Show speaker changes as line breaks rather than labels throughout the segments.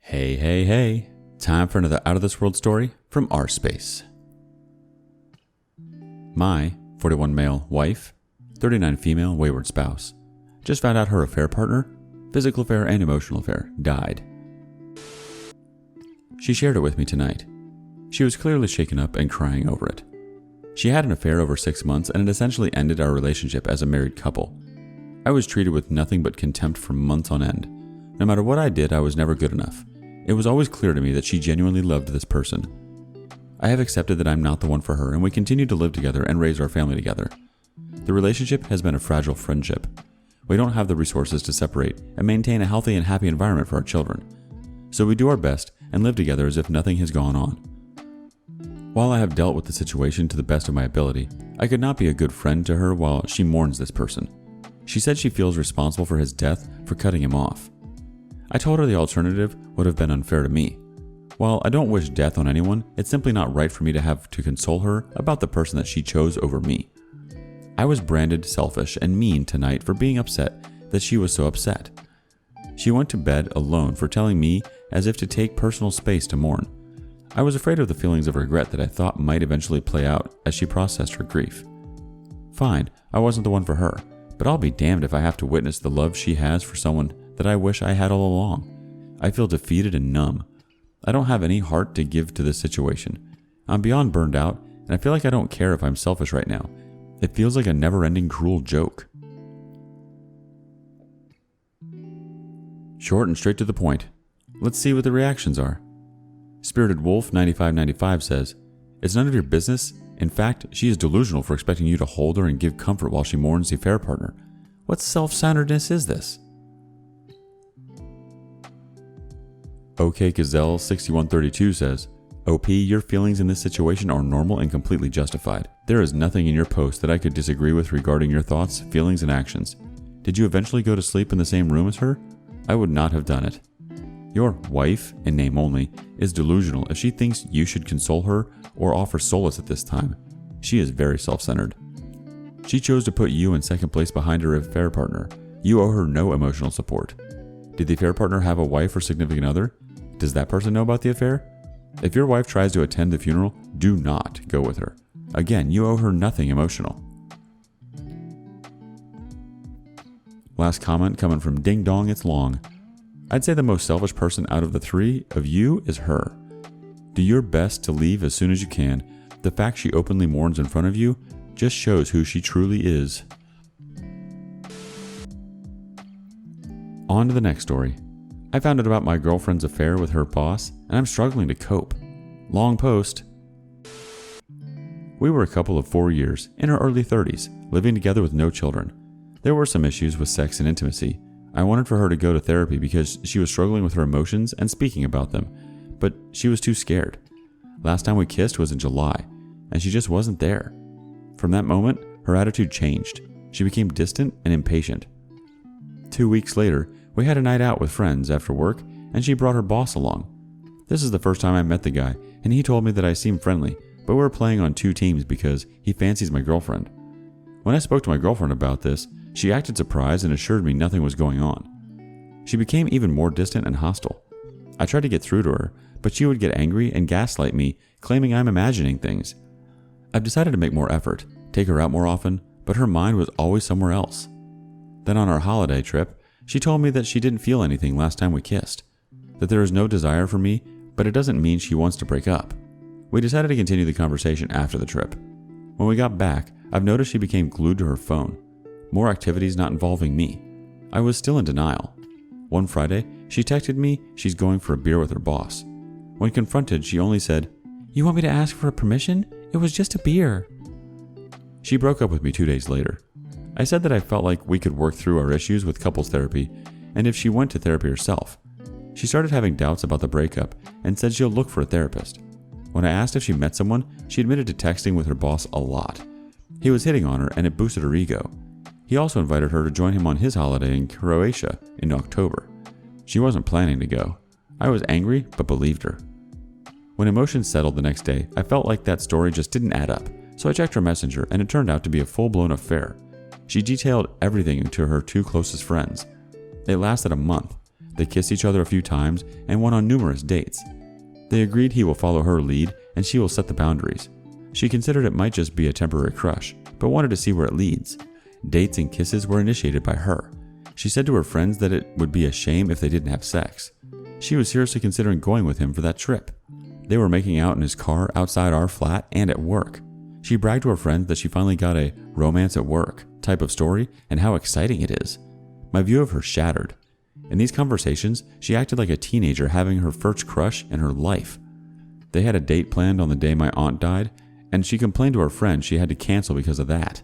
Hey, hey, hey. Time for another out of this world story from rSpace. My 41 male wife, 39 female wayward spouse, just found out her affair partner, physical affair and emotional affair, died. She shared it with me tonight. She was clearly shaken up and crying over it. She had an affair over 6 months and it essentially ended our relationship as a married couple. I was treated with nothing but contempt for months on end. No matter what I did, I was never good enough. It was always clear to me that she genuinely loved this person. I have accepted that I'm not the one for her and we continue to live together and raise our family together. The relationship has been a fragile friendship. We don't have the resources to separate and maintain a healthy and happy environment for our children. So we do our best and live together as if nothing has gone on. While I have dealt with the situation to the best of my ability, I could not be a good friend to her while she mourns this person. She said she feels responsible for his death for cutting him off. I told her the alternative would have been unfair to me. While I don't wish death on anyone, it's simply not right for me to have to console her about the person that she chose over me. I was branded selfish and mean tonight for being upset that she was so upset. She went to bed alone for telling me as if to take personal space to mourn. I was afraid of the feelings of regret that I thought might eventually play out as she processed her grief. Fine, I wasn't the one for her, but I'll be damned if I have to witness the love she has for someone that I wish I had all along. I feel defeated and numb. I don't have any heart to give to this situation. I'm beyond burned out, and I feel like I don't care if I'm selfish right now. It feels like a never-ending cruel joke. Short and straight to the point. Let's see what the reactions are. Spirited Wolf 9595 says, "It's none of your business. In fact, she is delusional for expecting you to hold her and give comfort while she mourns the affair partner. What self-centeredness is this?" OK Gazelle 6132 says, "OP, your feelings in this situation are normal and completely justified. There is nothing in your post that I could disagree with regarding your thoughts, feelings, and actions. Did you eventually go to sleep in the same room as her? I would not have done it. Your wife, in name only, is delusional if she thinks you should console her or offer solace at this time. She is very self-centered. She chose to put you in second place behind her affair partner. You owe her no emotional support. Did the affair partner have a wife or significant other? Does that person know about the affair? If your wife tries to attend the funeral, do not go with her. Again, you owe her nothing emotional." Last comment coming from Ding Dong It's Long. "I'd say the most selfish person out of the three of you is her. Do your best to leave as soon as you can. The fact she openly mourns in front of you just shows who she truly is." On to the next story. I found out about my girlfriend's affair with her boss, and I'm struggling to cope. Long post. We were a couple of 4 years, in our early 30s, living together with no children. There were some issues with sex and intimacy. I wanted for her to go to therapy because she was struggling with her emotions and speaking about them, but she was too scared. Last time we kissed was in July, and she just wasn't there. From that moment, her attitude changed. She became distant and impatient. 2 weeks later, we had a night out with friends after work, and she brought her boss along. This is the first time I met the guy, and he told me that I seemed friendly, but we were playing on 2 teams because he fancies my girlfriend. When I spoke to my girlfriend about this, she acted surprised and assured me nothing was going on. She became even more distant and hostile. I tried to get through to her, but she would get angry and gaslight me, claiming I'm imagining things. I've decided to make more effort, take her out more often, but her mind was always somewhere else. Then on our holiday trip, she told me that she didn't feel anything last time we kissed, that there is no desire for me, but it doesn't mean she wants to break up. We decided to continue the conversation after the trip. When we got back, I've noticed she became glued to her phone. More activities not involving me. I was still in denial. One Friday, she texted me she's going for a beer with her boss. When confronted, she only said, "You want me to ask for permission? It was just a beer." She broke up with me 2 days later. I said that I felt like we could work through our issues with couples therapy, and if she went to therapy herself. She started having doubts about the breakup and said she'll look for a therapist. When I asked if she met someone, she admitted to texting with her boss a lot. He was hitting on her and it boosted her ego. He also invited her to join him on his holiday in Croatia in October. She wasn't planning to go. I was angry but believed her. When emotions settled the next day, I felt like that story just didn't add up, so I checked her messenger and it turned out to be a full-blown affair. She detailed everything to her 2 closest friends. It lasted a month. They kissed each other a few times and went on numerous dates. They agreed he will follow her lead and she will set the boundaries. She considered it might just be a temporary crush, but wanted to see where it leads. Dates and kisses were initiated by her. She said to her friends that it would be a shame if they didn't have sex. She was seriously considering going with him for that trip. They were making out in his car outside our flat and at work. She bragged to her friends that she finally got a romance at work type of story and how exciting it is. My view of her shattered. In these conversations, she acted like a teenager having her first crush in her life. They had a date planned on the day my aunt died, and she complained to her friend she had to cancel because of that.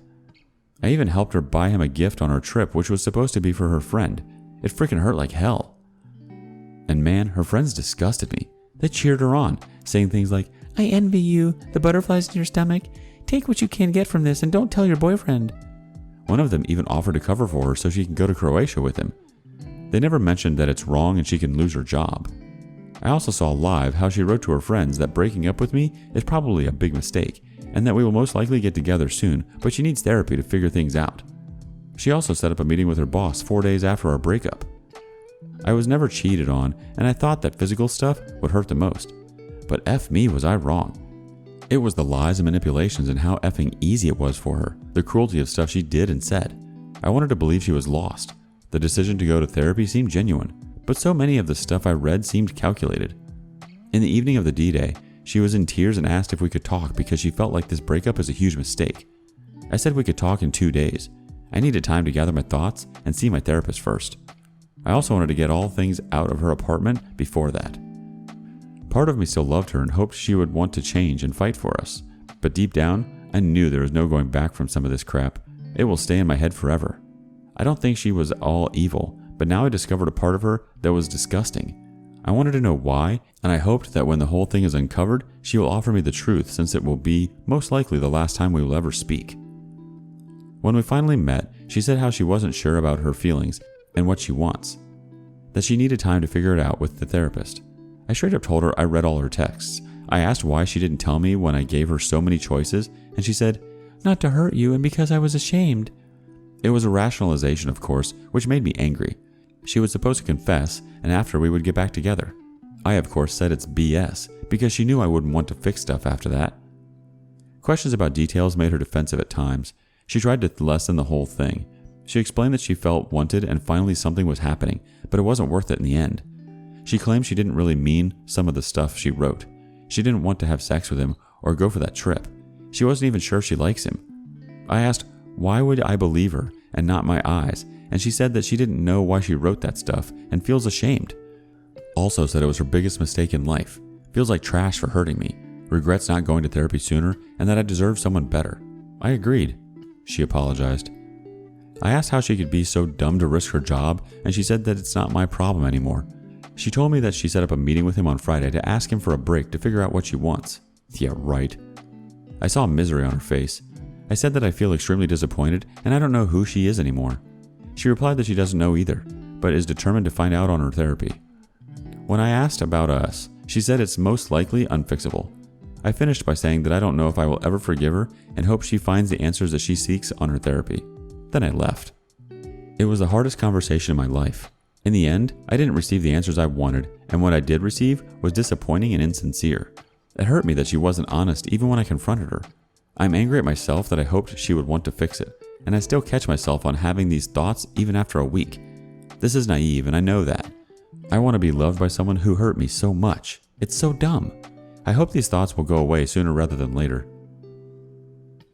I even helped her buy him a gift on our trip, which was supposed to be for her friend. It freaking hurt like hell. And man, her friends disgusted me. They cheered her on, saying things like, "I envy you, the butterflies in your stomach. Take what you can get from this and don't tell your boyfriend." One of them even offered to cover for her so she can go to Croatia with him. They never mentioned that it's wrong and she can lose her job. I also saw live how she wrote to her friends that breaking up with me is probably a big mistake and that we will most likely get together soon, but she needs therapy to figure things out. She also set up a meeting with her boss 4 days after our breakup. I was never cheated on, and I thought that physical stuff would hurt the most. But F me, was I wrong. It was the lies and manipulations and how effing easy it was for her, the cruelty of stuff she did and said. I wanted to believe she was lost. The decision to go to therapy seemed genuine, but so many of the stuff I read seemed calculated. In the evening of the D-Day, she was in tears and asked if we could talk because she felt like this breakup is a huge mistake. I said we could talk in 2 days. I needed time to gather my thoughts and see my therapist first. I also wanted to get all things out of her apartment before that. Part of me still loved her and hoped she would want to change and fight for us. But deep down, I knew there was no going back from some of this crap. It will stay in my head forever. I don't think she was all evil, but now I discovered a part of her that was disgusting. I wanted to know why, and I hoped that when the whole thing is uncovered, she will offer me the truth since it will be most likely the last time we will ever speak. When we finally met, she said how she wasn't sure about her feelings and what she wants, that she needed time to figure it out with the therapist. I straight up told her I read all her texts. I asked why she didn't tell me when I gave her so many choices, and she said, "Not to hurt you and because I was ashamed." It was a rationalization, of course, which made me angry. She was supposed to confess, and after we would get back together. I, of course, said it's BS, because she knew I wouldn't want to fix stuff after that. Questions about details made her defensive at times. She tried to lessen the whole thing. She explained that she felt wanted and finally something was happening, but it wasn't worth it in the end. She claimed she didn't really mean some of the stuff she wrote. She didn't want to have sex with him or go for that trip. She wasn't even sure she likes him. I asked, why would I believe her and not my eyes? And she said that she didn't know why she wrote that stuff and feels ashamed. Also said it was her biggest mistake in life. Feels like trash for hurting me. Regrets not going to therapy sooner and that I deserve someone better. I agreed. She apologized. I asked how she could be so dumb to risk her job, and she said that it's not my problem anymore. She told me that she set up a meeting with him on Friday to ask him for a break to figure out what she wants. Yeah, right. I saw misery on her face. I said that I feel extremely disappointed and I don't know who she is anymore. She replied that she doesn't know either, but is determined to find out on her therapy. When I asked about us, she said it's most likely unfixable. I finished by saying that I don't know if I will ever forgive her and hope she finds the answers that she seeks on her therapy. Then I left. It was the hardest conversation in my life. In the end, I didn't receive the answers I wanted, and what I did receive was disappointing and insincere. It hurt me that she wasn't honest even when I confronted her. I'm angry at myself that I hoped she would want to fix it, and I still catch myself on having these thoughts even after a week. This is naive, and I know that. I want to be loved by someone who hurt me so much. It's so dumb. I hope these thoughts will go away sooner rather than later.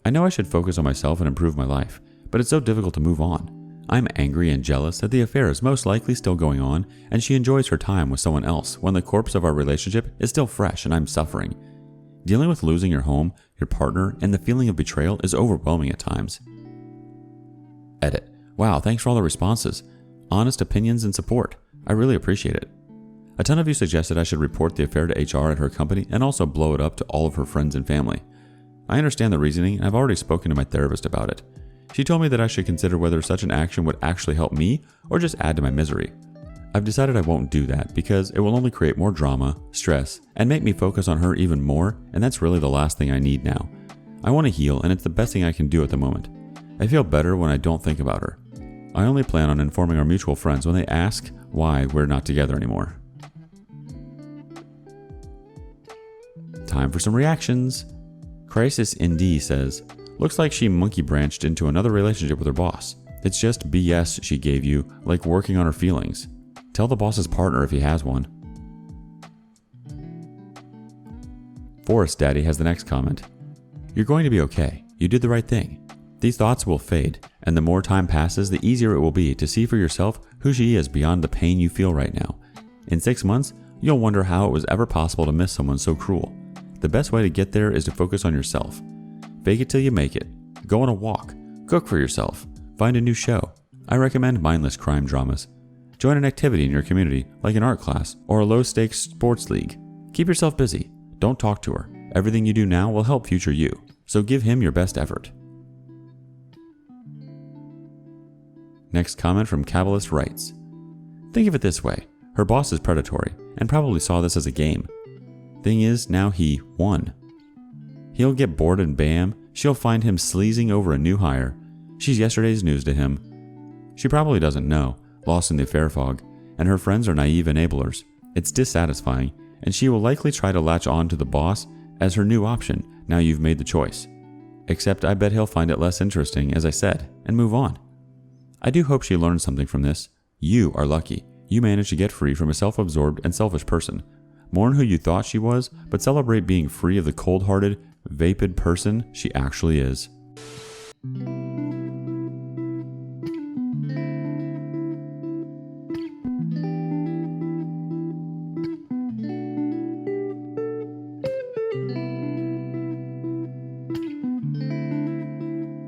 I know I should focus on myself and improve my life, but it's so difficult to move on. I'm angry and jealous that the affair is most likely still going on and she enjoys her time with someone else when the corpse of our relationship is still fresh and I'm suffering. Dealing with losing your home, your partner, and the feeling of betrayal is overwhelming at times. Edit. Wow, thanks for all the responses. Honest opinions and support. I really appreciate it. A ton of you suggested I should report the affair to HR at her company and also blow it up to all of her friends and family. I understand the reasoning and I've already spoken to my therapist about it. She told me that I should consider whether such an action would actually help me or just add to my misery. I've decided I won't do that because it will only create more drama, stress, and make me focus on her even more, and that's really the last thing I need now. I want to heal and it's the best thing I can do at the moment. I feel better when I don't think about her. I only plan on informing our mutual friends when they ask why we're not together anymore. Time for some reactions. Crisis ND says, looks like she monkey branched into another relationship with her boss. It's just BS she gave you, like working on her feelings. Tell the boss's partner if he has one. Forest Daddy has the next comment. You're going to be okay. You did the right thing. These thoughts will fade, and the more time passes, the easier it will be to see for yourself who she is beyond the pain you feel right now. In 6 months, you'll wonder how it was ever possible to miss someone so cruel. The best way to get there is to focus on yourself. Fake it till you make it. Go on a walk. Cook for yourself. Find a new show. I recommend mindless crime dramas. Join an activity in your community, like an art class or a low-stakes sports league. Keep yourself busy. Don't talk to her. Everything you do now will help future you, so give him your best effort. Next comment from Kabbalist writes, think of it this way. Her boss is predatory and probably saw this as a game. Thing is, now he won. He'll get bored and bam, she'll find him sleazing over a new hire. She's yesterday's news to him. She probably doesn't know, lost in the affair fog, and her friends are naive enablers. It's dissatisfying, and she will likely try to latch on to the boss as her new option now you've made the choice. Except I bet he'll find it less interesting, as I said, and move on. I do hope she learns something from this. You are lucky. You managed to get free from a self-absorbed and selfish person. Mourn who you thought she was, but celebrate being free of the cold-hearted, vapid person she actually is.